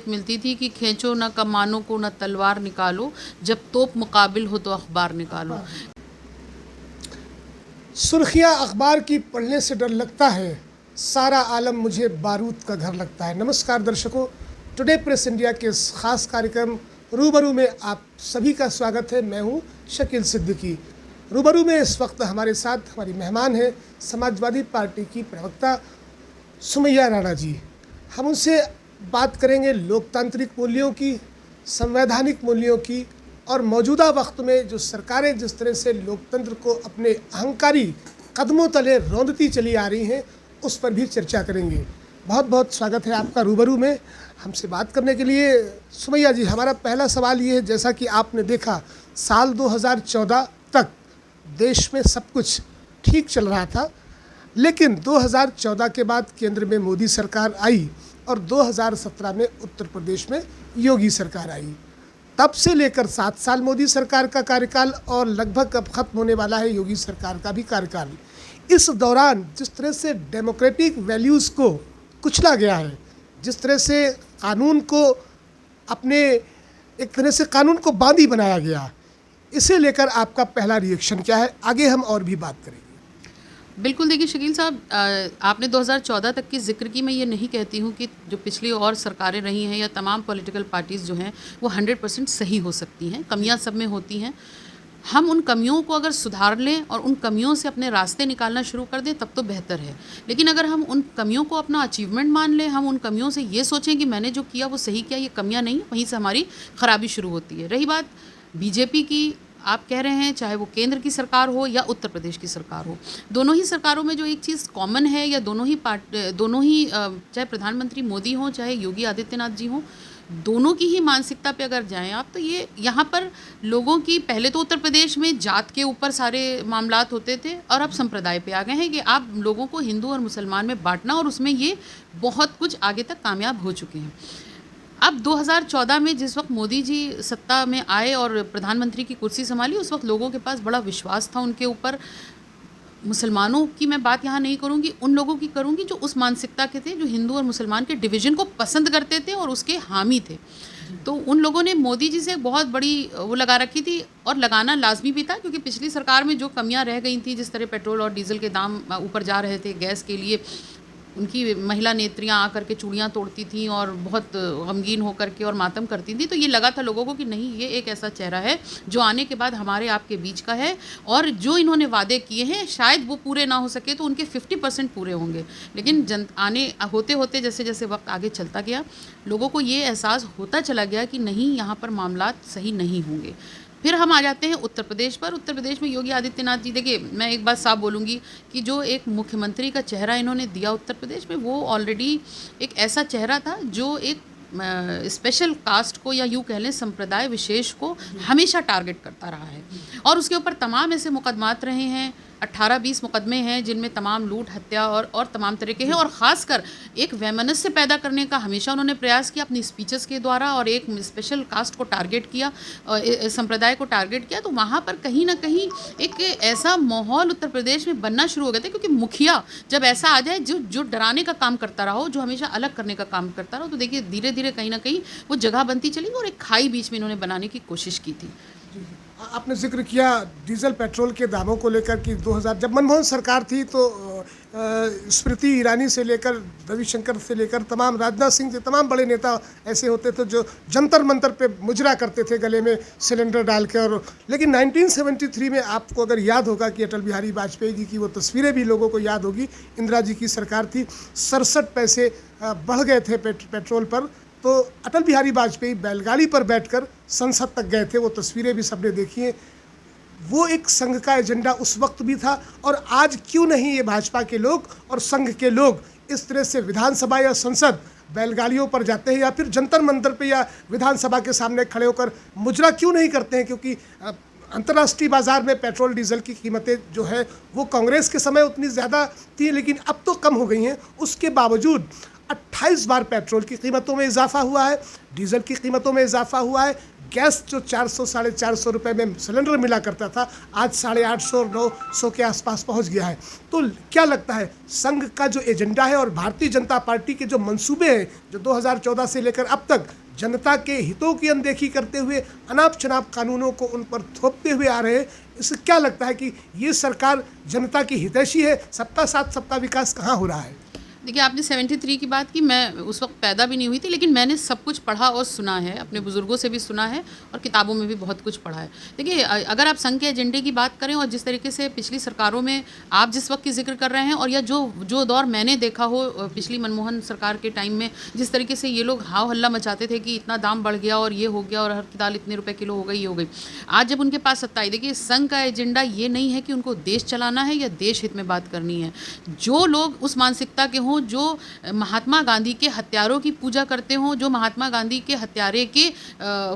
मिलती थी कि खींचो न कमानों को न तलवार निकालो, जब तोप मुकाबिल हो तो अखबार निकालो। सुर्खियाँ अखबार की पढ़ने से डर लगता है, सारा आलम मुझे बारूद का घर लगता है। नमस्कार दर्शकों, टुडे प्रेस इंडिया के इस खास कार्यक्रम रूबरू में आप सभी का स्वागत है। मैं हूँ शकील सिद्दीकी। रूबरू में इस वक्त हमारे साथ हमारी मेहमान है समाजवादी पार्टी की प्रवक्ता सुमैया राणा जी। हम उनसे बात करेंगे लोकतांत्रिक मूल्यों की, संवैधानिक मूल्यों की, और मौजूदा वक्त में जो सरकारें जिस तरह से लोकतंत्र को अपने अहंकारी कदमों तले रौंदती चली आ रही हैं, उस पर भी चर्चा करेंगे। बहुत बहुत स्वागत है आपका रूबरू में हमसे बात करने के लिए। सुमैया जी, हमारा पहला सवाल ये है, जैसा कि आपने देखा साल 2014 तक देश में सब कुछ ठीक चल रहा था, लेकिन 2014 के बाद केंद्र में मोदी सरकार आई और 2017 में उत्तर प्रदेश में योगी सरकार आई। तब से लेकर 7 साल मोदी सरकार का कार्यकाल और लगभग अब खत्म होने वाला है योगी सरकार का भी कार्यकाल। इस दौरान जिस तरह से डेमोक्रेटिक वैल्यूज़ को कुचला गया है, जिस तरह से कानून को अपने एक तरह से कानून को बांदी बनाया गया, इसे लेकर आपका पहला रिएक्शन क्या है? आगे हम और भी बात करेंगे। बिल्कुल, देखिए शकील साहब, आपने 2014 तक की जिक्र की। मैं ये नहीं कहती हूँ कि जो पिछली और सरकारें रही हैं या तमाम पॉलिटिकल पार्टीज़ जो हैं वो 100% सही हो सकती हैं। कमियाँ सब में होती हैं। हम उन कमियों को अगर सुधार लें और उन कमियों से अपने रास्ते निकालना शुरू कर दें तब तो बेहतर है। लेकिन अगर हम उन कमियों को अपना अचीवमेंट मान लें, हम उन कमियों से ये सोचें कि मैंने जो किया वो सही किया, ये कमियाँ नहीं, वहीं से हमारी खराबी शुरू होती है। रही बात बीजेपी की, आप कह रहे हैं चाहे वो केंद्र की सरकार हो या उत्तर प्रदेश की सरकार हो, दोनों ही सरकारों में जो एक चीज़ कॉमन है, या दोनों ही चाहे प्रधानमंत्री मोदी हों चाहे योगी आदित्यनाथ जी हों, दोनों की ही मानसिकता पे अगर जाएं आप, तो ये यहाँ पर लोगों की, पहले तो उत्तर प्रदेश में जात के ऊपर सारे मामलात होते थे और अब संप्रदाय पे आ गए हैं कि आप लोगों को हिंदू और मुसलमान में बांटना, और उसमें ये बहुत कुछ आगे तक कामयाब हो चुके हैं। अब 2014 में जिस वक्त मोदी जी सत्ता में आए और प्रधानमंत्री की कुर्सी संभाली, उस वक्त लोगों के पास बड़ा विश्वास था उनके ऊपर। मुसलमानों की मैं बात यहाँ नहीं करूँगी, उन लोगों की करूँगी जो उस मानसिकता के थे, जो हिंदू और मुसलमान के डिवीज़न को पसंद करते थे और उसके हामी थे। तो उन लोगों ने मोदी जी से बहुत बड़ी वो लगा रखी थी, और लगाना लाजमी भी था, क्योंकि पिछली सरकार में जो कमियाँ रह गई थी, जिस तरह पेट्रोल और डीजल के दाम ऊपर जा रहे थे, गैस के लिए उनकी महिला नेत्रियां आकर के चूड़ियाँ तोड़ती थीं और बहुत गमगीन होकर के और मातम करती थी। तो ये लगा था लोगों को कि नहीं, ये एक ऐसा चेहरा है जो आने के बाद हमारे आपके बीच का है, और जो इन्होंने वादे किए हैं शायद वो पूरे ना हो सके तो उनके 50% पूरे होंगे। लेकिन आने होते होते जैसे जैसे वक्त आगे चलता गया, लोगों को ये एहसास होता चला गया कि नहीं, यहाँ पर मामलात सही नहीं होंगे। फिर हम आ जाते हैं उत्तर प्रदेश पर। उत्तर प्रदेश में योगी आदित्यनाथ जी, देखिए मैं एक बात साफ बोलूँगी कि जो एक मुख्यमंत्री का चेहरा इन्होंने दिया उत्तर प्रदेश में, वो ऑलरेडी एक ऐसा चेहरा था जो एक स्पेशल कास्ट को, या यूँ कह लें संप्रदाय विशेष को हमेशा टारगेट करता रहा है, और उसके ऊपर तमाम ऐसे मुकदमात रहे हैं, 18-20 मुकदमे हैं जिनमें तमाम लूट, हत्या और तमाम तरह के हैं। और ख़ासकर एक वैमनस्य पैदा करने का हमेशा उन्होंने प्रयास किया अपनी स्पीचेस के द्वारा, और एक स्पेशल कास्ट को टारगेट किया, संप्रदाय को टारगेट किया। तो वहाँ पर कहीं ना कहीं एक ऐसा माहौल उत्तर प्रदेश में बनना शुरू हो गया था, क्योंकि मुखिया जब ऐसा आ जाए जो डराने का काम करता रहा हो, जो हमेशा अलग करने का काम करता रहा, तो देखिए धीरे धीरे कहीं ना कहीं वो जगह बनती चली, और एक खाई बीच में इन्होंने बनाने की कोशिश की थी। आपने जिक्र किया डीजल पेट्रोल के दामों को लेकर कि 2000 जब मनमोहन सरकार थी तो स्मृति ईरानी से लेकर रविशंकर से लेकर तमाम, राजनाथ सिंह से, तमाम बड़े नेता ऐसे होते थे जो जंतर मंतर पे मुजरा करते थे गले में सिलेंडर डाल के। और लेकिन 1973 में आपको अगर याद होगा कि अटल बिहारी वाजपेयी जी की वो तस्वीरें भी लोगों को याद होगी, इंदिरा जी की सरकार थी, 67 पैसे बढ़ गए थे पेट्रोल पर। तो अटल बिहारी वाजपेयी बैलगाड़ी पर बैठकर संसद तक गए थे, वो तस्वीरें भी सबने देखी हैं। वो एक संघ का एजेंडा उस वक्त भी था, और आज क्यों नहीं ये भाजपा के लोग और संघ के लोग इस तरह से विधानसभा या संसद बैलगाड़ियों पर जाते हैं, या फिर जंतर मंतर पे या विधानसभा के सामने खड़े होकर मुजरा क्यों नहीं करते हैं? क्योंकि अंतर्राष्ट्रीय बाज़ार में पेट्रोल डीजल की कीमतें जो है वो कांग्रेस के समय उतनी ज़्यादा थी, लेकिन अब तो कम हो गई हैं। उसके बावजूद 28 बार पेट्रोल की कीमतों में इजाफा हुआ है, डीजल की कीमतों में इजाफा हुआ है। गैस जो 400 साढ़े 400 रुपये में सिलेंडर मिला करता था, आज 850 और 900 के आसपास पहुंच गया है। तो क्या लगता है संघ का जो एजेंडा है और भारतीय जनता पार्टी के जो मंसूबे हैं, जो 2014 से लेकर अब तक जनता के हितों की अनदेखी करते हुए अनाप शनाप कानूनों को उन पर थोपते हुए आ रहे हैं, इससे क्या लगता है कि ये सरकार जनता की हितैषी है? सबका साथ सबका विकास कहाँ हो रहा है? देखिए, आपने 73 की बात की, मैं उस वक्त पैदा भी नहीं हुई थी, लेकिन मैंने सब कुछ पढ़ा और सुना है, अपने बुज़ुर्गों से भी सुना है और किताबों में भी बहुत कुछ पढ़ा है। देखिए, अगर आप संघ के एजेंडे की बात करें और जिस तरीके से पिछली सरकारों में आप जिस वक्त की जिक्र कर रहे हैं और या जो दौर मैंने देखा हो पिछली मनमोहन सरकार के टाइम में, जिस तरीके से ये लोग हाव हल्ला मचाते थे कि इतना दाम बढ़ गया और ये हो गया और हर की दाल इतने रुपये किलो हो गई, ये हो गई। आज जब उनके पास सत्ता आई, देखिए संघ का एजेंडा ये नहीं है कि उनको देश चलाना है या देश हित में बात करनी है। जो लोग उस मानसिकता के हों, जो महात्मा गांधी के हत्यारों की पूजा करते हों, जो महात्मा गांधी के हत्यारे के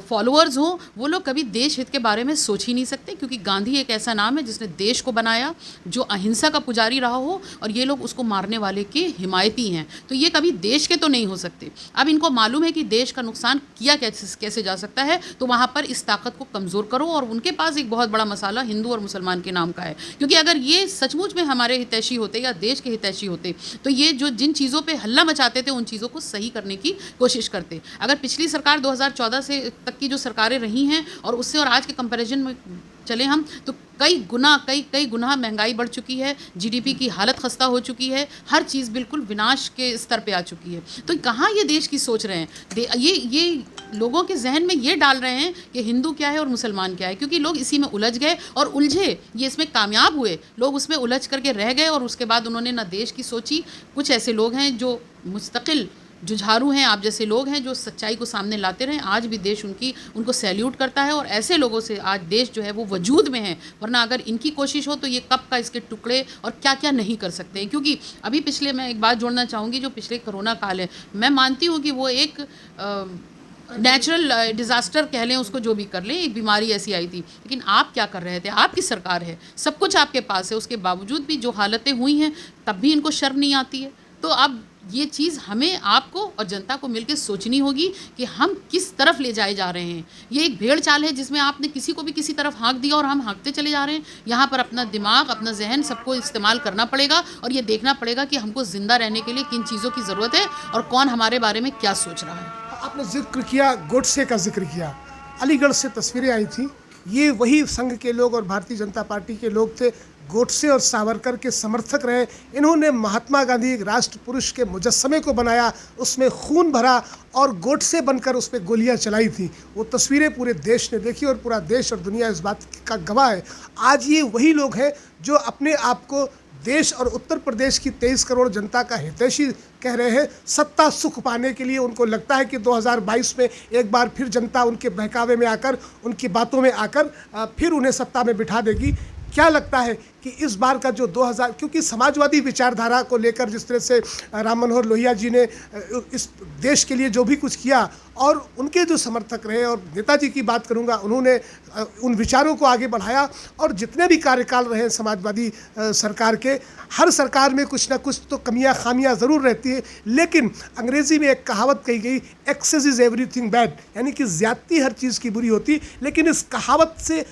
फॉलोअर्स हों, वो लोग कभी देश हित के बारे में सोच ही नहीं सकते, क्योंकि गांधी एक ऐसा नाम है जिसने देश को बनाया, जो अहिंसा का पुजारी रहा हो, और ये लोग उसको मारने वाले के हिमायती हैं। तो ये कभी देश के तो नहीं हो सकते। अब इनको मालूम है कि देश का नुकसान किया कैसे जा सकता है, तो वहाँ पर इस ताकत को कमज़ोर करो। और उनके पास एक बहुत बड़ा मसाला हिंदू और मुसलमान के नाम का है, क्योंकि अगर ये सचमुच में हमारे हितैषी होते या देश के हितैषी होते, तो ये जो जिन चीज़ों पे हल्ला मचाते थे उन चीज़ों को सही करने की कोशिश करते। अगर पिछली सरकार 2014 से तक की जो सरकारें रही हैं और उससे और आज के कंपैरिजन में चले हम, तो कई गुना महंगाई बढ़ चुकी है, जीडीपी की हालत खस्ता हो चुकी है, हर चीज़ बिल्कुल विनाश के स्तर पे आ चुकी है। तो कहाँ ये देश की सोच रहे हैं? ये लोगों के जहन में ये डाल रहे हैं कि हिंदू क्या है और मुसलमान क्या है, क्योंकि लोग इसी में उलझ गए और उलझे, ये इसमें कामयाब हुए। लोग उसमें उलझ करके रह गए और उसके बाद उन्होंने ना देश की सोची। कुछ ऐसे लोग हैं जो मुस्तकिल जुझारू हैं, आप जैसे लोग हैं जो सच्चाई को सामने लाते रहें। आज भी देश उनको सैल्यूट करता है और ऐसे लोगों से आज देश जो है वो वजूद में है। वरना अगर इनकी कोशिश हो तो ये कब का इसके टुकड़े और क्या क्या नहीं कर सकते हैं। क्योंकि अभी पिछले, मैं एक बात जोड़ना चाहूँगी, जो पिछले कोरोना काल है, मैं मानती हूँ कि वो एक नेचुरल डिज़ास्टर कह लें उसको, जो भी कर लें, एक बीमारी ऐसी आई थी। लेकिन आप क्या कर रहे थे? आपकी सरकार है, सब कुछ आपके पास है, उसके बावजूद भी जो हालतें हुई हैं तब भी इनको शर्म नहीं आती है। तो अब ये चीज़ हमें, आपको और जनता को मिलकर सोचनी होगी कि हम किस तरफ ले जाए जा रहे हैं। ये एक भेड़ चाल है जिसमें आपने किसी को भी किसी तरफ हाँक दिया और हम हाँकते चले जा रहे हैं। यहाँ पर अपना दिमाग, अपना जहन सबको इस्तेमाल करना पड़ेगा और ये देखना पड़ेगा कि हमको ज़िंदा रहने के लिए किन चीज़ों की ज़रूरत है और कौन हमारे बारे में क्या सोच रहा है। आपने जिक्र किया, गोडसे का जिक्र किया, अलीगढ़ से तस्वीरें आई थी। ये वही संघ के लोग और भारतीय जनता पार्टी के लोग थे, गोडसे और सावरकर के समर्थक रहे। इन्होंने महात्मा गांधी एक राष्ट्र पुरुष के मुजस्समे को बनाया, उसमें खून भरा और गोडसे बनकर उस पर गोलियां चलाई थी। वो तस्वीरें पूरे देश ने देखी और पूरा देश और दुनिया इस बात का गवाह है। आज ये वही लोग हैं जो अपने आप को देश और उत्तर प्रदेश की 23 करोड़ जनता का हितैषी कह रहे हैं। सत्ता सुख पाने के लिए उनको लगता है कि 2022 में एक बार फिर जनता उनके बहकावे में आकर, उनकी बातों में आकर फिर उन्हें सत्ता में बिठा देगी। क्या लगता है कि इस बार का जो 2000, क्योंकि समाजवादी विचारधारा को लेकर जिस तरह से राम मनोहर लोहिया जी ने इस देश के लिए जो भी कुछ किया और उनके जो समर्थक रहे, और नेताजी की बात करूंगा, उन्होंने उन विचारों को आगे बढ़ाया और जितने भी कार्यकाल रहे समाजवादी सरकार के, हर सरकार में कुछ ना कुछ तो कमियां खामियां ज़रूर रहती है। लेकिन अंग्रेज़ी में एक कहावत कही गई, एक्सेस इज़ एवरीथिंग बैड, यानी कि ज़्यादती हर चीज़ की बुरी होती। लेकिन इस कहावत से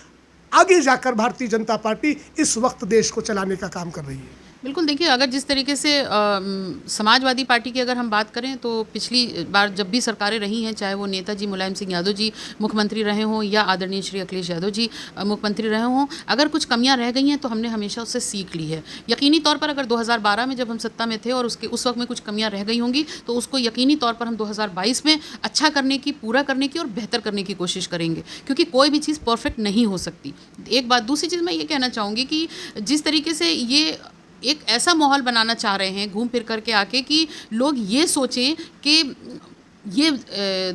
आगे जाकर भारतीय जनता पार्टी इस वक्त देश को चलाने का काम कर रही है। बिल्कुल, देखिए, अगर जिस तरीके से समाजवादी पार्टी की अगर हम बात करें तो पिछली बार जब भी सरकारें रही हैं, चाहे वो नेताजी मुलायम सिंह यादव जी मुख्यमंत्री रहे हों या आदरणीय श्री अखिलेश यादव जी मुख्यमंत्री रहे हों, अगर कुछ कमियां रह गई हैं तो हमने हमेशा उससे सीख ली है। यकीनी तौर पर अगर 2012 में जब हम सत्ता में थे और उस वक्त में कुछ कमियाँ रह गई होंगी तो उसको यकीनी तौर पर हम 2022 में अच्छा करने की, पूरा करने की और बेहतर करने की कोशिश करेंगे, क्योंकि कोई भी चीज़ परफेक्ट नहीं हो सकती। एक बात। दूसरी चीज़ मैं ये कहना चाहूँगी कि जिस तरीके से ये एक ऐसा माहौल बनाना चाह रहे हैं घूम फिर करके आके कि लोग ये सोचें कि ये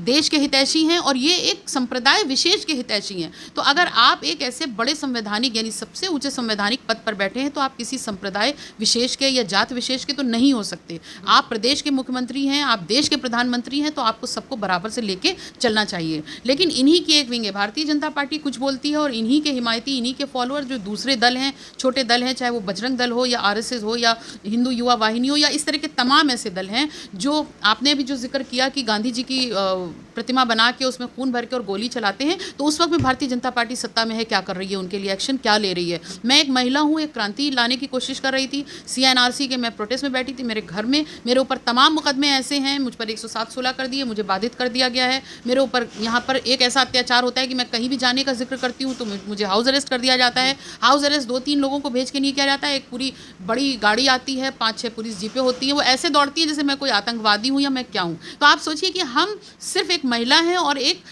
देश के हितैषी हैं और ये एक संप्रदाय विशेष के हितैषी हैं। तो अगर आप एक ऐसे बड़े संवैधानिक यानी सबसे ऊंचे संवैधानिक पद पर बैठे हैं तो आप किसी संप्रदाय विशेष के या जात विशेष के तो नहीं हो सकते। आप प्रदेश के मुख्यमंत्री हैं, आप देश के प्रधानमंत्री हैं, तो आपको सबको बराबर से लेके चलना चाहिए। लेकिन इन्हीं की एक विंग है भारतीय जनता पार्टी, कुछ बोलती है और इन्हीं के हिमायती, इन्हीं के फॉलोअर जो दूसरे दल हैं, छोटे दल हैं, चाहे वो बजरंग दल हो या आरएसएस हो या हिंदू युवा वाहिनी हो या इस तरह के तमाम ऐसे दल हैं जो आपने अभी जो जिक्र किया कि गांधी जी की प्रतिमा बना के उसमें खून भर के और गोली चलाते हैं, तो उस वक्त में भारतीय जनता पार्टी सत्ता में है, क्या कर रही है, उनके लिए एक्शन क्या ले रही है। मैं एक महिला हूँ, एक क्रांति लाने की कोशिश कर रही थी, CNRC के मैं प्रोटेस्ट में बैठी थी, मेरे घर में मेरे ऊपर तमाम मुकदमे ऐसे हैं, मुझ पर 107-16 कर दिए, मुझे बाधित कर दिया गया है, मेरे ऊपर यहाँ पर एक ऐसा अत्याचार होता है कि मैं कहीं भी जाने का जिक्र करती हूँ तो मुझे हाउस अरेस्ट कर दिया जाता है। हाउस अरेस्ट 2-3 लोगों को भेज के नहीं किया जाता है, एक पूरी बड़ी गाड़ी आती है, 5-6 पुलिस जीपें होती हैं, वो ऐसे दौड़ती है जैसे मैं कोई आतंकवादी हूँ या मैं क्या हूँ। तो आप सोचिए कि हम सिर्फ एक महिला हैं और एक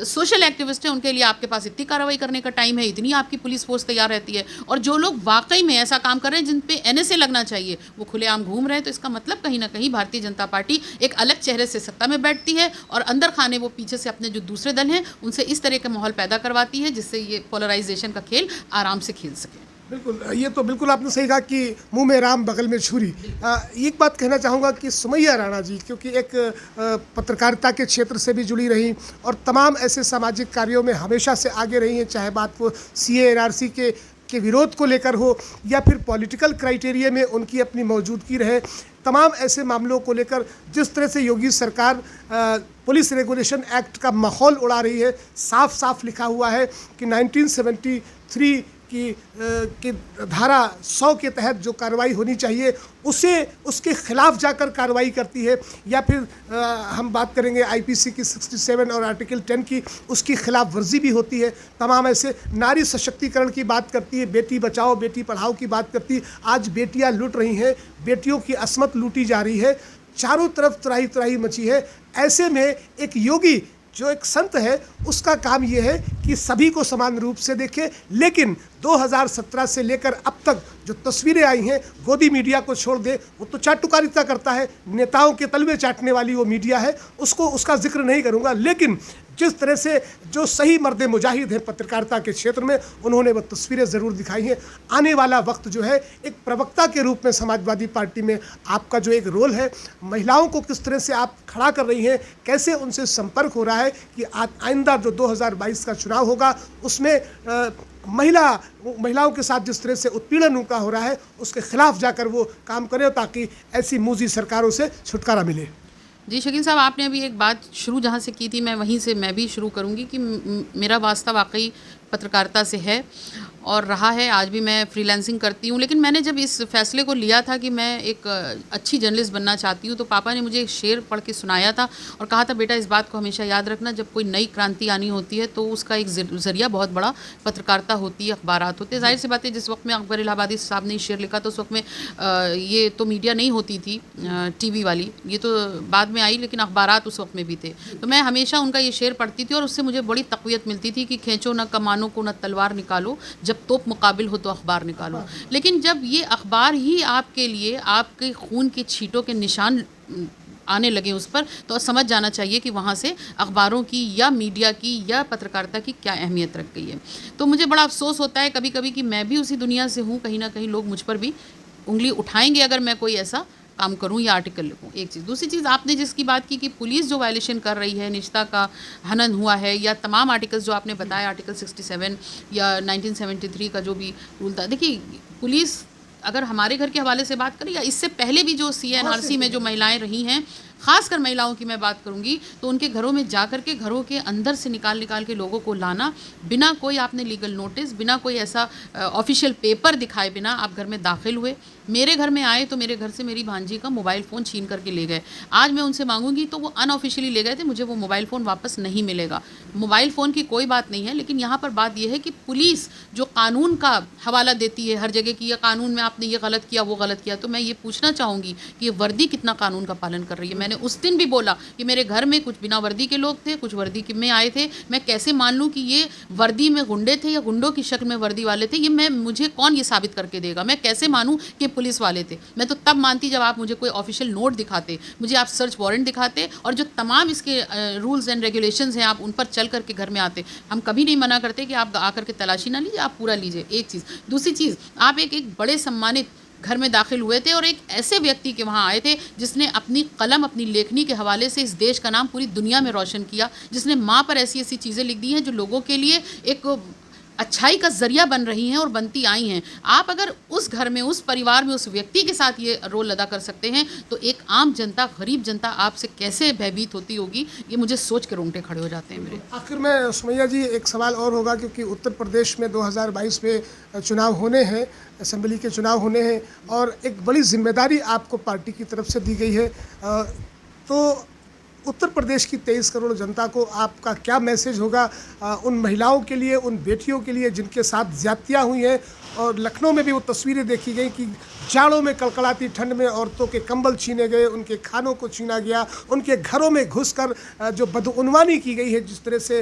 सोशल एक्टिविस्ट हैं, उनके लिए आपके पास इतनी कार्रवाई करने का टाइम है, इतनी आपकी पुलिस फोर्स तैयार रहती है, और जो लोग वाकई में ऐसा काम कर रहे हैं जिन पे NSA लगना चाहिए वो खुलेआम घूम रहे हैं। तो इसका मतलब कहीं ना कहीं भारतीय जनता पार्टी एक अलग चेहरे से सत्ता में बैठती है और अंदर खाने वो पीछे से अपने जो दूसरे दल हैं उनसे इस तरह का माहौल पैदा करवाती है जिससे ये पोलराइजेशन का खेल आराम से खेल सके। बिल्कुल, ये तो बिल्कुल आपने सही कहा कि मुंह में राम बगल में छुरी। एक बात कहना चाहूँगा कि सुमैया राणा जी, क्योंकि एक पत्रकारिता के क्षेत्र से भी जुड़ी रही और तमाम ऐसे सामाजिक कार्यों में हमेशा से आगे रही हैं, चाहे बात वो CA-NRC के विरोध को लेकर हो या फिर पॉलिटिकल क्राइटेरिया में उनकी अपनी मौजूदगी रहे, तमाम ऐसे मामलों को लेकर जिस तरह से योगी सरकार पुलिस रेगुलेशन एक्ट का माहौल उड़ा रही है। साफ साफ लिखा हुआ है कि 1973 की धारा 100 के तहत जो कार्रवाई होनी चाहिए उसके खिलाफ जाकर कार्रवाई करती है, या फिर हम बात करेंगे IPC की 67 और आर्टिकल 10 की, उसकी खिलाफ वर्जी भी होती है। तमाम ऐसे नारी सशक्तिकरण की बात करती है, बेटी बचाओ बेटी पढ़ाओ की बात करती है। आज बेटियां लूट रही हैं, बेटियों की असमत लूटी जा रही है, चारों तरफ त्राही त्राही मची है। ऐसे में एक योगी जो एक संत है उसका काम ये है कि सभी को समान रूप से देखे, लेकिन 2017 से लेकर अब तक जो तस्वीरें आई हैं, गोदी मीडिया को छोड़ दे, वो तो चाटुकारिता करता है, नेताओं के तलवे चाटने वाली वो मीडिया है, उसका जिक्र नहीं करूँगा। लेकिन जिस तरह से जो सही मर्द मुजाहिद हैं पत्रकारिता के क्षेत्र में, उन्होंने वो तस्वीरें ज़रूर दिखाई हैं। आने वाला वक्त जो है, एक प्रवक्ता के रूप में समाजवादी पार्टी में आपका जो एक रोल है, महिलाओं को किस तरह से आप खड़ा कर रही हैं, कैसे उनसे संपर्क हो रहा है कि आइंदा जो 2022 का चुनाव होगा उसमें महिलाओं के साथ जिस तरह से उत्पीड़न उनका हो रहा है उसके खिलाफ जाकर वो काम करें ताकि ऐसी मूजी सरकारों से छुटकारा मिले। जी शकील साहब, आपने अभी एक बात शुरू जहाँ से की थी, मैं वहीं से मैं भी शुरू करूँगी कि मेरा वास्ता वाकई पत्रकारिता से है और रहा है, आज भी मैं फ्रीलांसिंग करती हूँ। लेकिन मैंने जब इस फैसले को लिया था कि मैं एक अच्छी जर्नलिस्ट बनना चाहती हूँ, तो पापा ने मुझे एक शेर पढ़ के सुनाया था और कहा था, बेटा इस बात को हमेशा याद रखना, जब कोई नई क्रांति आनी होती है तो उसका एक ज़रिया बहुत बड़ा पत्रकारिता होती है, अखबारात होते हैं। जाहिर सी बात है, जिस वक्त में अकबर इलाहाबादी साहब ने शेर लिखा तो उस वक्त में ये तो मीडिया नहीं होती थी TV वाली, ये तो बाद में आई, लेकिन अखबारात उस वक्त में भी थे। तो मैं हमेशा उनका ये शेर पढ़ती थी और उससे मुझे बड़ी तक़वियत मिलती थी कि खींचो न कमानों को न तलवार निकालो, जब तोप मुकाबिल हो तो अखबार निकालो। लेकिन जब ये अखबार ही आपके लिए आपके खून के छींटों के निशान आने लगे उस पर, तो समझ जाना चाहिए कि वहाँ से अखबारों की या मीडिया की या पत्रकारिता की क्या अहमियत रख गई है। तो मुझे बड़ा अफसोस होता है कभी कभी कि मैं भी उसी दुनिया से हूँ, कहीं ना कहीं लोग मुझ पर भी उंगली उठाएंगे अगर मैं कोई ऐसा काम करूं या आर्टिकल लिखूं। एक चीज़, दूसरी चीज़ आपने जिसकी बात की कि पुलिस जो वायलेशन कर रही है, निजता का हनन हुआ है, या तमाम आर्टिकल्स जो आपने बताया, आर्टिकल 67 या 1973 का जो भी रूल था। देखिए, पुलिस अगर हमारे घर के हवाले से बात करें या इससे पहले भी जो CNRC में जो महिलाएं रही हैं, ख़ासकर महिलाओं की मैं बात करूंगी, तो उनके घरों में जा कर के घरों के अंदर से निकाल के लोगों को लाना, बिना कोई आपने लीगल नोटिस, बिना कोई ऐसा ऑफिशियल पेपर दिखाए बिना आप घर में दाखिल हुए। मेरे घर में आए तो मेरे घर से मेरी भांजी का मोबाइल फ़ोन छीन करके ले गए। आज मैं उनसे मांगूंगी तो वो अनऑफिशियली ले गए थे, मुझे वो मोबाइल फ़ोन वापस नहीं मिलेगा। मोबाइल फ़ोन की कोई बात नहीं है, लेकिन यहाँ पर बात यह है कि पुलिस जो कानून का हवाला देती है हर जगह की, या कानून में आपने ये गलत किया वो गलत किया, तो मैं ये पूछना चाहूँगी कि ये वर्दी कितना कानून का पालन कर रही है। मैंने उस दिन भी बोला कि मेरे घर में कुछ बिना वर्दी के लोग थे, कुछ वर्दी में आए थे। मैं कैसे मान लूँ कि ये वर्दी में गुंडे थे या गुंडों की शक्ल में वर्दी वाले थे? ये मुझे कौन ये साबित करके देगा? मैं कैसे मानूँ कि पुलिस वाले थे? मैं तो तब मानती जब आप मुझे कोई ऑफिशियल नोट दिखाते, मुझे आप सर्च वारंट दिखाते और जो तमाम इसके रूल्स एंड रेगुलेशंस हैं आप उन पर चल करके घर में आते। हम कभी नहीं मना करते कि आप आकर के तलाशी ना लीजिए, आप पूरा लीजिए। एक चीज़। दूसरी चीज़, आप एक बड़े सम्मानित घर में दाखिल हुए थे और एक ऐसे व्यक्ति के वहाँ आए थे जिसने अपनी कलम, अपनी लेखनी के हवाले से इस देश का नाम पूरी दुनिया में रोशन किया, जिसने माँ पर ऐसी ऐसी चीज़ें लिख दी हैं जो लोगों के लिए एक अच्छाई का ज़रिया बन रही हैं और बनती आई हैं। आप अगर उस घर में, उस परिवार में, उस व्यक्ति के साथ ये रोल अदा कर सकते हैं तो एक आम जनता, गरीब जनता आपसे कैसे भयभीत होती होगी, ये मुझे सोच के रोंगटे खड़े हो जाते हैं मेरे। आखिर में सुमैया जी एक सवाल और होगा, क्योंकि उत्तर प्रदेश में 2022 में चुनाव होने हैं, असेंबली के चुनाव होने हैं और एक बड़ी जिम्मेदारी आपको पार्टी की तरफ से दी गई है। तो उत्तर प्रदेश की 23 करोड़ जनता को आपका क्या मैसेज होगा उन महिलाओं के लिए, उन बेटियों के लिए जिनके साथ ज्यादतियाँ हुई हैं? और लखनऊ में भी वो तस्वीरें देखी गई कि जाड़ों में, कड़कड़ाती ठंड में औरतों के कंबल छीने गए, उनके खानों को छीना गया, उनके घरों में घुसकर जो बदउनवानी की गई है, जिस तरह से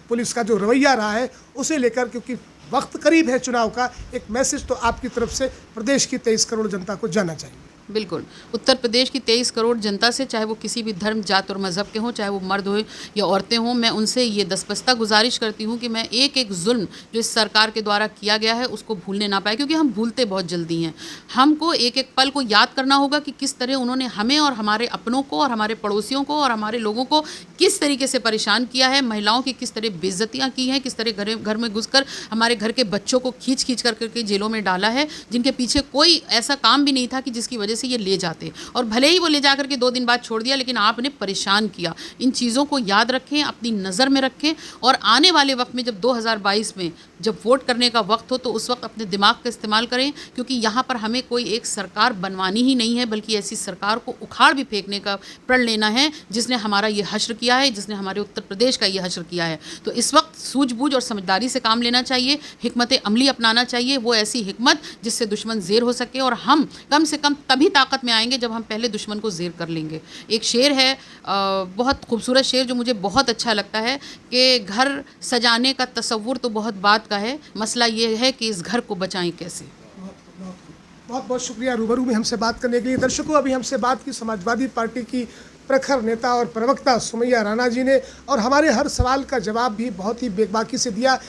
पुलिस का जो रवैया रहा है उसे लेकर, क्योंकि वक्त करीब है चुनाव का, एक मैसेज तो आपकी तरफ से प्रदेश की 23 करोड़ जनता को जाना चाहिए। बिल्कुल। उत्तर प्रदेश की 23 करोड़ जनता से, चाहे वो किसी भी धर्म, जात और मज़हब के हों, चाहे वो मर्द हो या औरतें हों, मैं उनसे ये दसबस्ता गुजारिश करती हूँ कि मैं एक एक जुल्म जो इस सरकार के द्वारा किया गया है उसको भूलने ना पाए, क्योंकि हम भूलते बहुत जल्दी हैं। हमको एक एक पल को याद करना होगा कि किस तरह उन्होंने हमें और हमारे अपनों को और हमारे पड़ोसियों को और हमारे लोगों को किस तरीके से परेशान किया है, महिलाओं की किस तरह बेइज्जतियाँ की हैं, किस तरह घर में घुसकर हमारे घर के बच्चों को खींच खींच करके जेलों में डाला है, जिनके पीछे कोई ऐसा काम भी नहीं था कि जिसकी वजह से ये ले जाते, और भले ही वो ले जाकर के 2 दिन बाद छोड़ दिया, लेकिन आपने परेशान किया। इन चीज़ों को याद रखें, अपनी नज़र में रखें और आने वाले वक्त में जब 2022 में जब वोट करने का वक्त हो तो उस वक्त अपने दिमाग का इस्तेमाल करें, क्योंकि यहाँ पर हमें कोई एक सरकार बनवानी ही नहीं है, बल्कि ऐसी सरकार को उखाड़ भी फेंकने का प्रण लेना है जिसने हमारा ये हश्र किया है, जिसने हमारे उत्तर प्रदेश का ये हश्र किया है। तो इस वक्त सूझबूझ और समझदारी से काम लेना चाहिए, हिकमत अमली अपनाना चाहिए, वो ऐसी हिकमत जिससे दुश्मन ज़ेर हो सके, और हम कम से कम तभी ताकत में आएंगे जब हम पहले दुश्मन को ज़ेर कर लेंगे। एक शेर है, बहुत खूबसूरत शेर जो मुझे बहुत अच्छा लगता है कि घर सजाने का तसव्वुर तो बहुत बात का है, मसला ये है कि इस घर को बचाएं कैसे। बहुत बहुत शुक्रिया रूबरू में हमसे बात करने के लिए। दर्शकों, अभी हमसे बात की समाजवादी पार्टी की प्रखर नेता और प्रवक्ता सुमैया राणा जी ने, और हमारे हर सवाल का जवाब भी बहुत ही बेबाकी से दिया।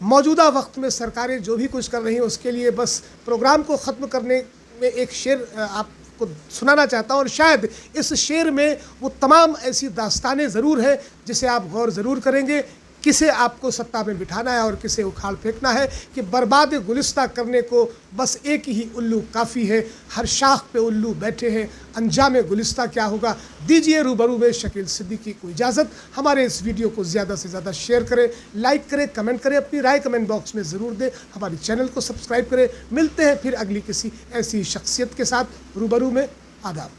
मौजूदा वक्त में सरकारें जो भी कुछ कर रही हैं उसके लिए बस प्रोग्राम को ख़त्म करने में एक शेर आपको सुनाना चाहता हूँ, और शायद इस शेर में वो तमाम ऐसी दास्तानें ज़रूर हैं जिसे आप गौर ज़रूर करेंगे। किसे आपको सत्ता में बिठाना है और किसे उखाड़ फेंकना है, कि बर्बाद गुलिस्ता करने को बस एक ही उल्लू काफ़ी है। हर शाख पे उल्लू बैठे हैं, अंजाम गुलिस्ता क्या होगा। दीजिए रूबरू में शकील सिद्दीकी को इजाज़त। हमारे इस वीडियो को ज़्यादा से ज़्यादा शेयर करें, लाइक करें, कमेंट करें, अपनी राय कमेंट बॉक्स में ज़रूर दें, हमारे चैनल को सब्सक्राइब करें। मिलते हैं फिर अगली किसी ऐसी शख्सियत के साथ रूबरू में। आदाब।